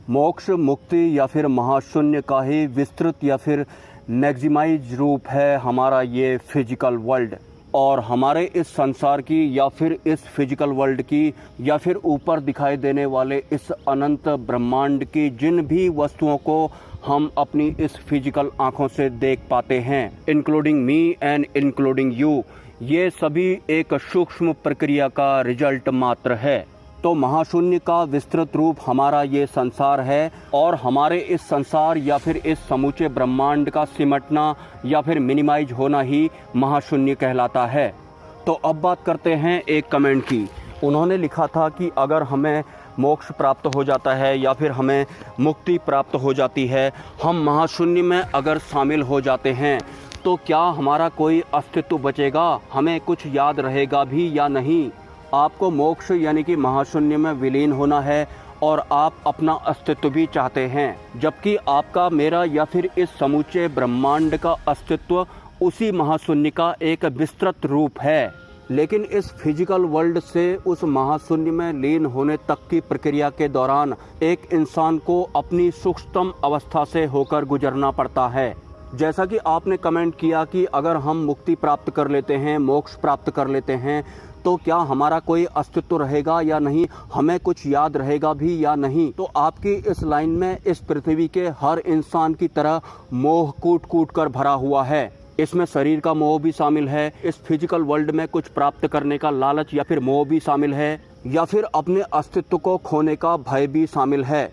मोक्ष, मुक्ति या फिर महाशून्य का ही विस्तृत या फिर मैक्सिमाइज रूप है हमारा ये फिजिकल वर्ल्ड। और हमारे इस संसार की या फिर इस फिजिकल वर्ल्ड की या फिर ऊपर दिखाई देने वाले इस अनंत ब्रह्मांड की जिन भी वस्तुओं को हम अपनी इस फिजिकल आंखों से देख पाते हैं, including me and including you, ये सभी एक सूक्ष्म प्रक्रिया का रिजल्ट मात्र है। तो महाशून्य का विस्तृत रूप हमारा ये संसार है और हमारे इस संसार या फिर इस समूचे ब्रह्मांड का सिमटना या फिर मिनिमाइज होना ही महाशून्य कहलाता है। तो अब बात करते हैं एक कमेंट की। उन्होंने लिखा था कि अगर हमें मोक्ष प्राप्त हो जाता है या फिर हमें मुक्ति प्राप्त हो जाती है, हम महाशून्य में अगर शामिल हो जाते हैं तो क्या हमारा कोई अस्तित्व बचेगा, हमें कुछ याद रहेगा भी या नहीं। आपको मोक्ष यानी कि महाशून्य में विलीन होना है और आप अपना अस्तित्व भी चाहते हैं, जबकि आपका, मेरा या फिर इस समूचे ब्रह्मांड का अस्तित्व उसी महाशून्य का एक विस्तृत रूप है। लेकिन इस फिजिकल वर्ल्ड से उस महाशून्य में लीन होने तक की प्रक्रिया के दौरान एक इंसान को अपनी सूक्ष्मतम अवस्था से होकर गुजरना पड़ता है। जैसा कि आपने कमेंट किया कि अगर हम मुक्ति प्राप्त कर लेते हैं, मोक्ष प्राप्त कर लेते हैं, तो क्या हमारा कोई अस्तित्व रहेगा या नहीं, हमें कुछ याद रहेगा भी या नहीं। तो आपकी इस लाइन में इस पृथ्वी के हर इंसान की तरह मोह कूट कूट कर भरा हुआ है। इसमें शरीर का मोह भी शामिल है, इस फिजिकल वर्ल्ड में कुछ प्राप्त करने का लालच या फिर मोह भी शामिल है, या फिर अपने अस्तित्व को खोने का भय भी शामिल है।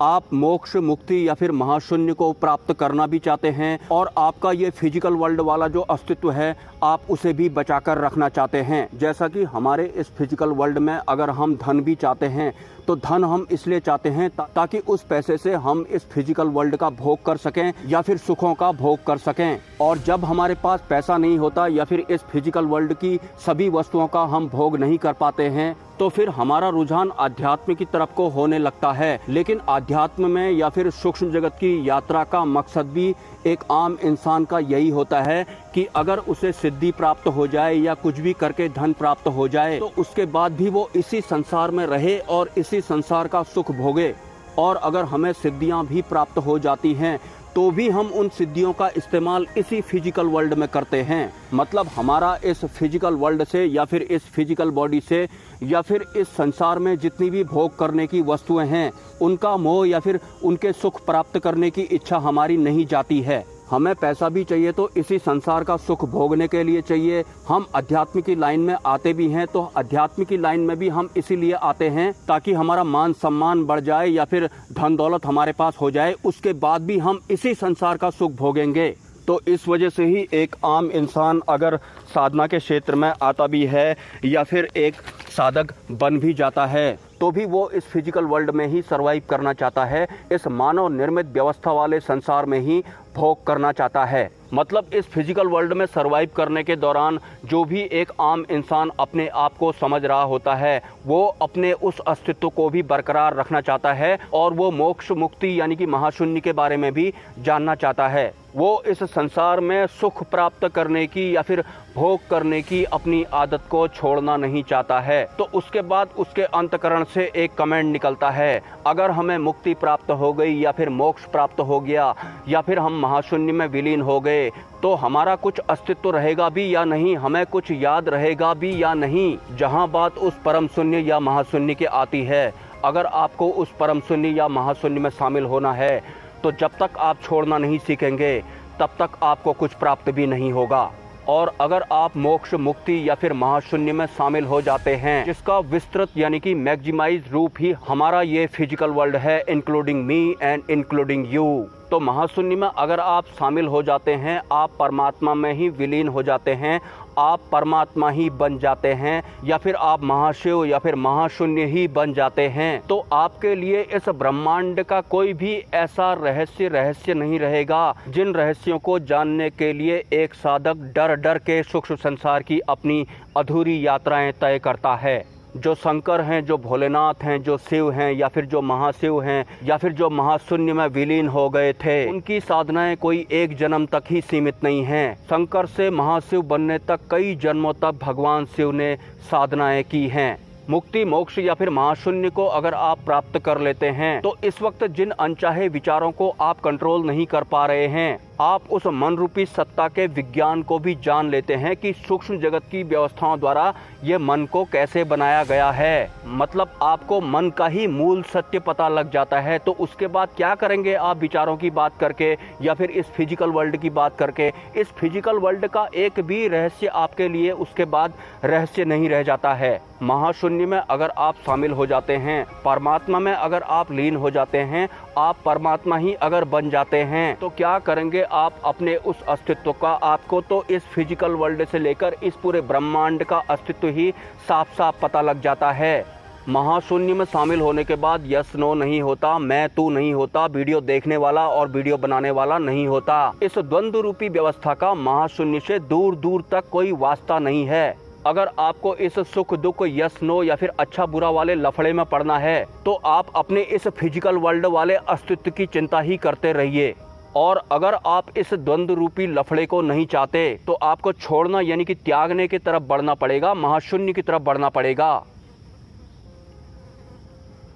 आप मोक्ष, मुक्ति या फिर महाशून्य को प्राप्त करना भी चाहते हैं और आपका ये फिजिकल वर्ल्ड वाला जो अस्तित्व है आप उसे भी बचाकर रखना चाहते हैं। जैसा कि हमारे इस फिजिकल वर्ल्ड में अगर हम धन भी चाहते हैं तो धन हम इसलिए चाहते हैं ताकि उस पैसे से हम इस फिजिकल वर्ल्ड का भोग कर सकें या फिर सुखों का भोग कर सकें। और जब हमारे पास पैसा नहीं होता या फिर इस फिजिकल वर्ल्ड की सभी वस्तुओं का हम भोग नहीं कर पाते हैं तो फिर हमारा रुझान आध्यात्म की तरफ को होने लगता है। लेकिन आध्यात्म में या फिर सूक्ष्म जगत की यात्रा का मकसद भी एक आम इंसान का यही होता है कि अगर उसे सिद्धि प्राप्त हो जाए या कुछ भी करके धन प्राप्त हो जाए तो उसके बाद भी वो इसी संसार में रहे और इसी संसार का सुख भोगे। और अगर हमें सिद्धियां भी प्राप्त हो जाती हैं तो भी हम उन सिद्धियों का इस्तेमाल इसी फिजिकल वर्ल्ड में करते हैं। मतलब हमारा इस फिजिकल वर्ल्ड से या फिर इस फिजिकल बॉडी से या फिर इस संसार में जितनी भी भोग करने की वस्तुएं हैं उनका मोह या फिर उनके सुख प्राप्त करने की इच्छा हमारी नहीं जाती है। हमें पैसा भी चाहिए तो इसी संसार का सुख भोगने के लिए चाहिए। हम अध्यात्म की लाइन में आते भी हैं तो अध्यात्म की लाइन में भी हम इसीलिए आते हैं ताकि हमारा मान सम्मान बढ़ जाए या फिर धन दौलत हमारे पास हो जाए, उसके बाद भी हम इसी संसार का सुख भोगेंगे। तो इस वजह से ही एक आम इंसान अगर साधना के क्षेत्र में आता भी है या फिर एक साधक बन भी जाता है तो भी वो इस फिजिकल वर्ल्ड में ही सरवाइव करना चाहता है, इस मानव निर्मित व्यवस्था वाले संसार में ही भोग करना चाहता है। मतलब इस फिजिकल वर्ल्ड में सरवाइव करने के दौरान जो भी एक आम इंसान अपने आप को समझ रहा होता है वो अपने उस अस्तित्व को भी बरकरार रखना चाहता है और वो मोक्ष, मुक्ति यानी कि महाशून्य के बारे में भी जानना चाहता है। वो इस संसार में सुख प्राप्त करने की या फिर भोग करने की अपनी आदत को छोड़ना नहीं चाहता है। तो उसके बाद उसके अंतकरण से एक कमेंट निकलता है, अगर हमें मुक्ति प्राप्त हो गई या फिर मोक्ष प्राप्त हो गया या फिर हम महाशून्य में विलीन हो गए तो हमारा कुछ अस्तित्व रहेगा भी या नहीं, हमें कुछ याद रहेगा भी या नहीं। जहां बात उस परम शून्य या महाशून्य की आती है, अगर आपको उस परम शून्य या महाशून्य में शामिल होना है तो जब तक आप छोड़ना नहीं सीखेंगे तब तक आपको कुछ प्राप्त भी नहीं होगा। और अगर आप मोक्ष, मुक्ति या फिर महाशून्य में शामिल हो जाते हैं जिसका विस्तृत यानी कि मैक्सिमाइज रूप ही हमारा ये फिजिकल वर्ल्ड है, including me and including you, तो महाशून्य में अगर आप शामिल हो जाते हैं, आप परमात्मा में ही विलीन हो जाते हैं, आप परमात्मा ही बन जाते हैं या फिर आप महाशिव या फिर महाशून्य ही बन जाते हैं, तो आपके लिए इस ब्रह्मांड का कोई भी ऐसा रहस्य नहीं रहेगा जिन रहस्यों को जानने के लिए एक साधक डर डर के सूक्ष्म संसार की अपनी अधूरी यात्राएं तय करता है। जो शंकर हैं, जो भोलेनाथ हैं, जो शिव हैं या फिर जो महाशिव हैं या फिर जो महाशून्य में विलीन हो गए थे, उनकी साधनाएं कोई एक जन्म तक ही सीमित नहीं हैं। शंकर से महाशिव बनने तक कई जन्मों तक भगवान शिव ने साधनाएं की हैं। मुक्ति, मोक्ष या फिर महाशून्य को अगर आप प्राप्त कर लेते हैं तो इस वक्त जिन अनचाहे विचारों को आप कंट्रोल नहीं कर पा रहे हैं, आप उस मन रूपी सत्ता के विज्ञान को भी जान लेते हैं कि सूक्ष्म जगत की व्यवस्थाओं द्वारा ये मन को कैसे बनाया गया है। मतलब आपको मन का ही मूल सत्य पता लग जाता है। तो उसके बाद क्या करेंगे आप विचारों की बात करके या फिर इस फिजिकल वर्ल्ड की बात करके? इस फिजिकल वर्ल्ड का एक भी रहस्य आपके लिए उसके बाद रहस्य नहीं रह जाता है। महाशून्य में अगर आप शामिल हो जाते हैं, परमात्मा में अगर आप लीन हो जाते हैं, आप परमात्मा ही अगर बन जाते हैं, तो क्या करेंगे आप अपने उस अस्तित्व का? आपको तो इस फिजिकल वर्ल्ड से लेकर इस पूरे ब्रह्मांड का अस्तित्व ही साफ साफ पता लग जाता है। महाशून्य में शामिल होने के बाद यस नो नहीं होता, मैं तू नहीं होता, वीडियो देखने वाला और वीडियो बनाने वाला नहीं होता। इस द्वंद्व रूपी व्यवस्था का महाशून्य से दूर दूर तक कोई वास्ता नहीं है। अगर आपको इस सुख दुख, यस नो या फिर अच्छा बुरा वाले लफड़े में पड़ना है तो आप अपने इस फिजिकल वर्ल्ड वाले अस्तित्व की चिंता ही करते रहिए। और अगर आप इस द्वंद्व रूपी लफड़े को नहीं चाहते तो आपको छोड़ना यानी कि त्यागने की तरफ बढ़ना पड़ेगा, महाशून्य की तरफ बढ़ना पड़ेगा।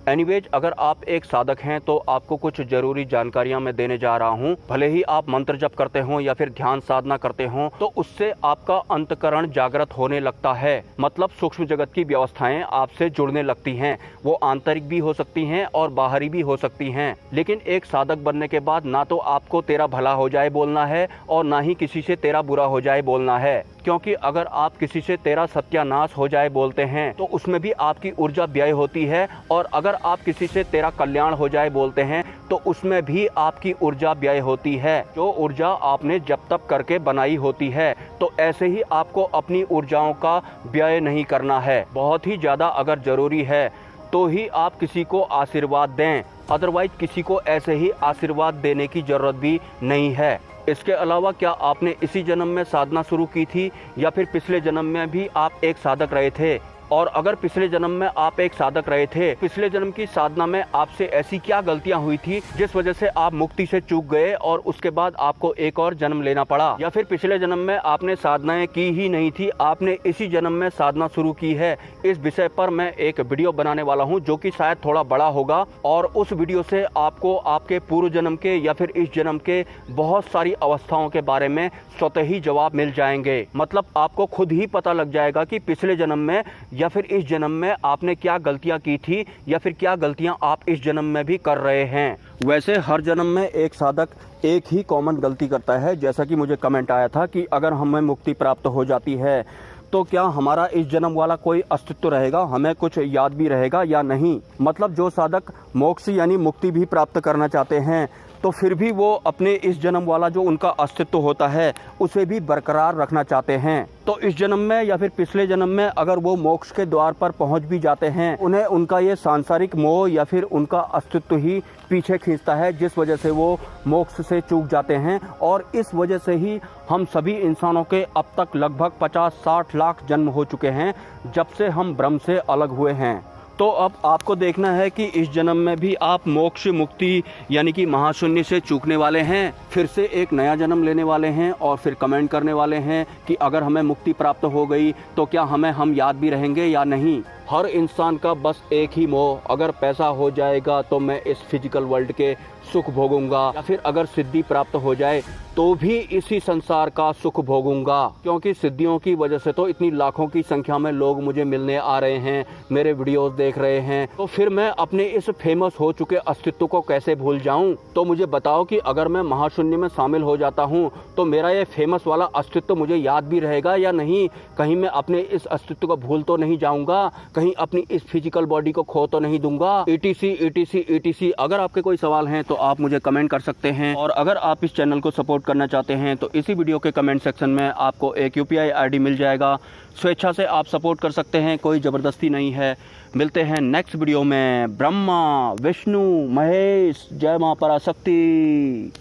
एनीवेज, अगर आप एक साधक हैं तो आपको कुछ जरूरी जानकारियां मैं देने जा रहा हूं। भले ही आप मंत्र जप करते हो या फिर ध्यान साधना करते हो तो उससे आपका अंतकरण जागृत होने लगता है। मतलब सूक्ष्म जगत की व्यवस्थाएं आपसे जुड़ने लगती हैं। वो आंतरिक भी हो सकती हैं और बाहरी भी हो सकती हैं। लेकिन एक साधक बनने के बाद ना तो आपको तेरा भला हो जाए बोलना है और ना ही किसी से तेरा बुरा हो जाए बोलना है। क्योंकि अगर आप किसी से तेरा सत्यानाश हो जाए बोलते हैं तो उसमें भी आपकी ऊर्जा व्यय होती है, और अगर आप किसी से तेरा कल्याण हो जाए बोलते हैं तो उसमें भी आपकी ऊर्जा व्यय होती है, जो ऊर्जा आपने जब तक करके बनाई होती है। तो ऐसे ही आपको अपनी ऊर्जाओं का व्यय नहीं करना है। बहुत ही ज़्यादा अगर ज़रूरी है तो ही आप किसी को आशीर्वाद दें, अदरवाइज किसी को ऐसे ही आशीर्वाद देने की ज़रूरत भी नहीं है। इसके अलावा क्या आपने इसी जन्म में साधना शुरू की थी या फिर पिछले जन्म में भी आप एक साधक रहे थे? और अगर पिछले जन्म में आप एक साधक रहे थे, पिछले जन्म की साधना में आपसे ऐसी क्या गलतियां हुई थी जिस वजह से आप मुक्ति से चूक गए और उसके बाद आपको एक और जन्म लेना पड़ा? या फिर पिछले जन्म में आपने साधनाएं की ही नहीं थी, आपने इसी जन्म में साधना शुरू की है? इस विषय पर मैं एक वीडियो बनाने वाला हूँ जो कि शायद थोड़ा बड़ा होगा, और उस वीडियो से आपको आपके पूर्व जन्म के या फिर इस जन्म के बहुत सारी अवस्थाओं के बारे में स्वतः ही जवाब मिल जाएंगे। मतलब आपको खुद ही पता लग जाएगा कि पिछले जन्म में या फिर इस जन्म में आपने क्या गलतियां की थी या फिर क्या गलतियां आप इस जन्म में भी कर रहे हैं। वैसे हर जन्म में एक साधक एक ही कॉमन गलती करता है। जैसा कि मुझे कमेंट आया था कि अगर हमें मुक्ति प्राप्त हो जाती है तो क्या हमारा इस जन्म वाला कोई अस्तित्व रहेगा, हमें कुछ याद भी रहेगा या नहीं? मतलब जो साधक मोक्ष यानी मुक्ति भी प्राप्त करना चाहते हैं तो फिर भी वो अपने इस जन्म वाला जो उनका अस्तित्व होता है उसे भी बरकरार रखना चाहते हैं। तो इस जन्म में या फिर पिछले जन्म में अगर वो मोक्ष के द्वार पर पहुंच भी जाते हैं, उन्हें उनका ये सांसारिक मोह या फिर उनका अस्तित्व ही पीछे खींचता है, जिस वजह से वो मोक्ष से चूक जाते हैं। और इस वजह से ही हम सभी इंसानों के अब तक लगभग 50-60 लाख जन्म हो चुके हैं जब से हम ब्रह्म से अलग हुए हैं। तो अब आपको देखना है कि इस जन्म में भी आप मोक्ष मुक्ति यानी कि महाशून्य से चूकने वाले हैं, फिर से एक नया जन्म लेने वाले हैं और फिर कमेंट करने वाले हैं कि अगर हमें मुक्ति प्राप्त हो गई तो क्या हम याद भी रहेंगे या नहीं। हर इंसान का बस एक ही मोह, अगर पैसा हो जाएगा तो मैं इस फिजिकल वर्ल्ड के सुख भोगूंगा, या फिर अगर सिद्धि प्राप्त हो जाए तो भी इसी संसार का सुख भोगूंगा। क्योंकि सिद्धियों की वजह से तो इतनी लाखों की संख्या में लोग मुझे मिलने आ रहे हैं, मेरे वीडियोस देख रहे हैं, तो फिर मैं अपने इस फेमस हो चुके अस्तित्व को कैसे भूल जाऊं? तो मुझे बताओ कि अगर मैं महाशून्य में शामिल हो जाता हूं तो मेरा ये फेमस वाला अस्तित्व मुझे याद भी रहेगा या नहीं? कहीं मैं अपने इस अस्तित्व को भूल तो नहीं जाऊंगा? कहीं अपनी इस फिजिकल बॉडी को खो तो नहीं दूंगा? ETC। अगर आपके कोई सवाल हैं तो आप मुझे कमेंट कर सकते हैं, और अगर आप इस चैनल को सपोर्ट करना चाहते हैं तो इसी वीडियो के कमेंट सेक्शन में आपको एक UPI ID मिल जाएगा। स्वेच्छा से आप सपोर्ट कर सकते हैं, कोई ज़बरदस्ती नहीं है। मिलते हैं नेक्स्ट वीडियो में। ब्रह्मा, विष्णु, महेश, जय मां पराशक्ति।